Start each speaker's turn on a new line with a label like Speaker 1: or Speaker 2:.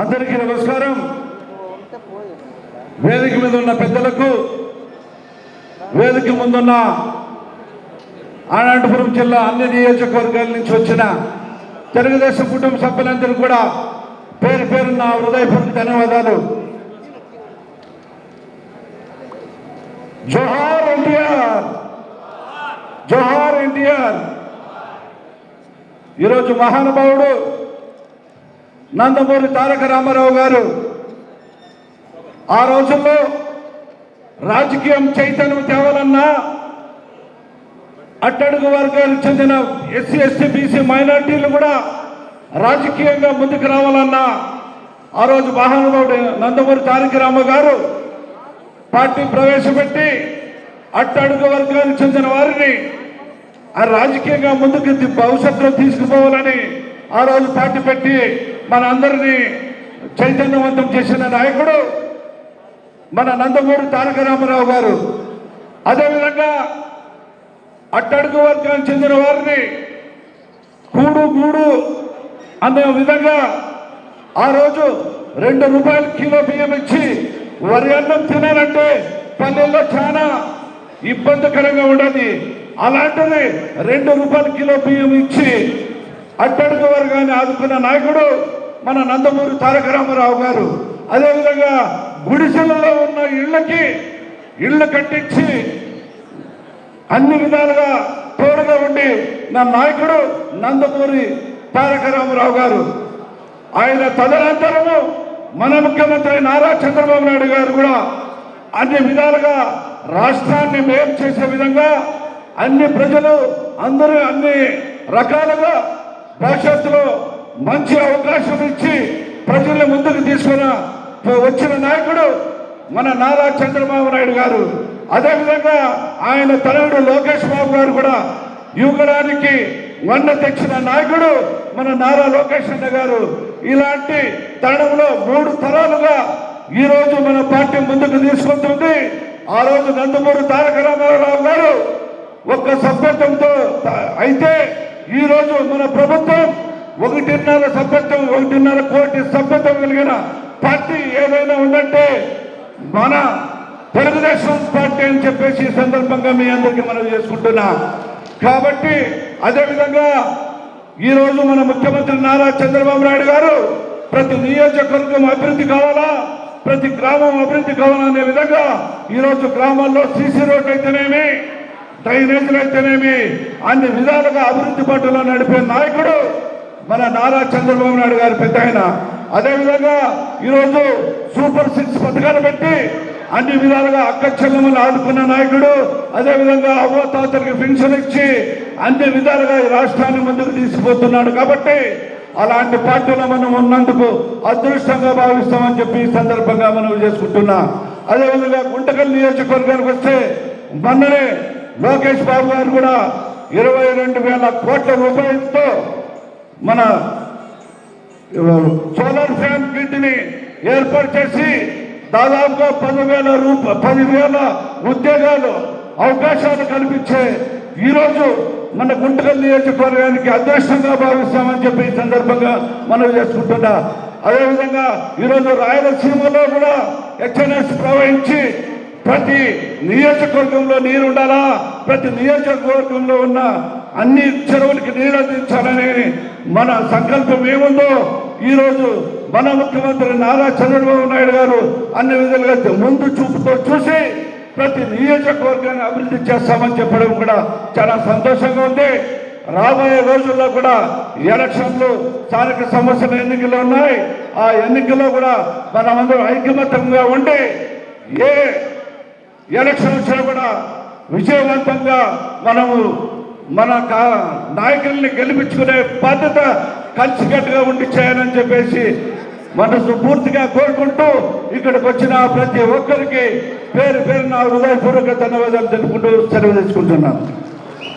Speaker 1: అందరికీ నమస్కారం. వేదిక మీద ఉన్న పెద్దలకు, వేదిక ముందున్న అనంతపురం జిల్లా అన్ని నియోజకవర్గాల నుంచి వచ్చిన తెలుగుదేశం కుటుంబ సభ్యులందరూ కూడా పేరు పేరున్న హృదయపూర్వక ధన్యవాదాలు. జోహార్ ఎన్టీఆర్, జోహార్ ఎన్టీఆర్. ఈరోజు మహానుభావుడు నందమూరి తారక రామారావు గారు ఆ రోజుల్లో రాజకీయం చైతన్యం తేవాలన్నా, అట్టడుగు వర్గాలకు చెందిన ఎస్సీ ఎస్టీ బీసీ మైనార్టీలు కూడా రాజకీయంగా ముందుకు రావాలన్నా ఆ రోజు మహానుభావుడు నందమూరి తారక రామారావు గారు పార్టీ ప్రవేశపెట్టి అట్టడుగు వర్గాలకు చెందిన వారిని ఆ రాజకీయంగా ముందుకు భవిష్యత్తులో తీసుకుపోవాలని ఆ రోజు పార్టీ పెట్టి మన అందరినీ చైతన్యవంతం చేసిన నాయకుడు మన నందమూరి తారక రామారావు గారు. అదేవిధంగా అట్టడుగు వర్గానికి చెందిన వారిని కూడు గూడు అనే విధంగా ఆ రోజు ₹2 కిలో బియ్యం ఇచ్చి వరి అన్నం తినాలంటే పల్లెల్లో చాలా ఇబ్బందికరంగా ఉండదు. అలాంటిది ₹2 కిలో బియ్యం ఇచ్చి అట్టడుగు వర్గాన్ని ఆదుకున్న నాయకుడు మన నందమూరి తారక రామారావు గారు. అదేవిధంగా గుడిసెలలో ఉన్న ఇళ్ళకి ఇళ్ళు కట్టించి అన్ని విధాలుగా తోడుగా ఉండి నా నాయకుడు నందమూరి తారక రామారావు గారు. ఆయన తదనంతరము మన ముఖ్యమంత్రి నారా చంద్రబాబు నాయుడు గారు కూడా అన్ని విధాలుగా రాష్ట్రాన్ని మేలు చేసే విధంగా అన్ని ప్రజలు అందరూ అన్ని రకాలుగా భవిష్యత్తులో మంచి అవకాశం ఇచ్చి ప్రజల్ని ముందుకు తీసుకుని వచ్చిన నాయకుడు మన నారా చంద్రబాబు నాయుడు గారు. అదేవిధంగా ఆయన తనయుడు లోకేష్ బాబు గారు కూడా యువగడానికి వన్న తెచ్చిన నాయకుడు మన నారా లోకేష్ అన్న గారు. ఇలాంటి తరుణంలో 3 తరాలుగా ఈరోజు మన పార్టీ ముందుకు తీసుకుంటుంది. ఆ రోజు నందమూరి తారక రామారావు గారు ఒక్క సభ్యత్వంతో అయితే ఈరోజు మన ప్రభుత్వం 1.5 సభ్యత్వం 1.5 కోటి సభ్యత్వం కలిగిన పార్టీ ఏదైనా ఉందంటే మన తెలుగుదేశం పార్టీ అని చెప్పేసి ఈ సందర్భంగా మీ అందరికీ మనం చేసుకుంటున్నా. కాబట్టి అదేవిధంగా ఈరోజు మన ముఖ్యమంత్రి నారా చంద్రబాబు నాయుడు గారు ప్రతి నియోజకవర్గం అభివృద్ధి కావాలా, ప్రతి గ్రామం అభివృద్ధి కావాలనే విధంగా ఈరోజు గ్రామాల్లో సీసీ రోడ్లు అయితేనేమి, డ్రైనేజీలు అయితేనేమి అన్ని విధాలుగా అభివృద్ధి పట్టులో నడిపే నాయకుడు మన నారా చంద్రబాబు నాయుడు గారు పెద్ద ఆయన. అదేవిధంగా ఈరోజు సూపర్ 6 పథకాలు పెట్టి అన్ని విధాలుగా అక్క చెల్లెమ్మలు ఆదుకున్న నాయకుడు. అదేవిధంగా అవ్వతాతలకు పెన్షన్ ఇచ్చి అన్ని విధాలుగా ఈ రాష్ట్రాన్ని ముందుకు తీసుకుపోతున్నాడు. కాబట్టి అలాంటి పార్టీలో మనం ఉన్నందుకు అదృష్టంగా భావిస్తామని చెప్పి ఈ సందర్భంగా మనం చేసుకుంటున్నా. అదేవిధంగా గుంటకల్ నియోజకవర్గానికి వస్తే మొన్ననే లోకేష్ బాబు గారు కూడా 22,000 కోట్ల రూపాయలతో మన సోలార్ ఫ్యాన్ కిట్ని ఏర్పాటు చేసి దాదాపుగా 10,000 ఉద్యోగాలు అవకాశాలు కల్పించే ఈరోజు మన గుంటకల్ నియోజకవర్గానికి అదృష్టంగా భావిస్తామని చెప్పి ఈ సందర్భంగా మనం చేసుకుంటున్నా. అదేవిధంగా ఈరోజు రాయలసీమలో కూడా హెచ్ఎన్ఎస్ ప్రవహించి ప్రతి నియోజకవర్గంలో నీరు ఉండాలా, ప్రతి నియోజకవర్గంలో ఉన్న అన్ని చెరువులకి నీరు అందించాలని మన సంకల్పం ఏముందో ఈరోజు మన ముఖ్యమంత్రి నారా చంద్రబాబు నాయుడు గారు అన్ని విధాలుగా ముందు చూపుతో చూసి ప్రతి నియోజకవర్గాన్ని అభివృద్ధి చేస్తామని చెప్పడం కూడా చాలా సంతోషంగా ఉంది. రాబోయే రోజుల్లో కూడా ఎలక్షన్లు, స్థానిక సమస్యల ఎన్నికలు ఉన్నాయి. ఆ ఎన్నికల్లో కూడా మనమందరం ఐకమత్యంగా ఉండి ఏ ఎలక్షన్ వచ్చినా కూడా విజయవంతంగా మనము మన నాయకుల్ని గెలిపించుకునే బాధ్యత కలిసికట్టుగా ఉండి చేయాలని చెప్పేసి మనసు పూర్తిగా కోరుకుంటూ ఇక్కడికి వచ్చిన ప్రతి ఒక్కరికి పేరు పేరున హృదయపూర్వక ధన్యవాదాలు తెలుపుకుంటూ సెలవు తీసుకుంటున్నాను.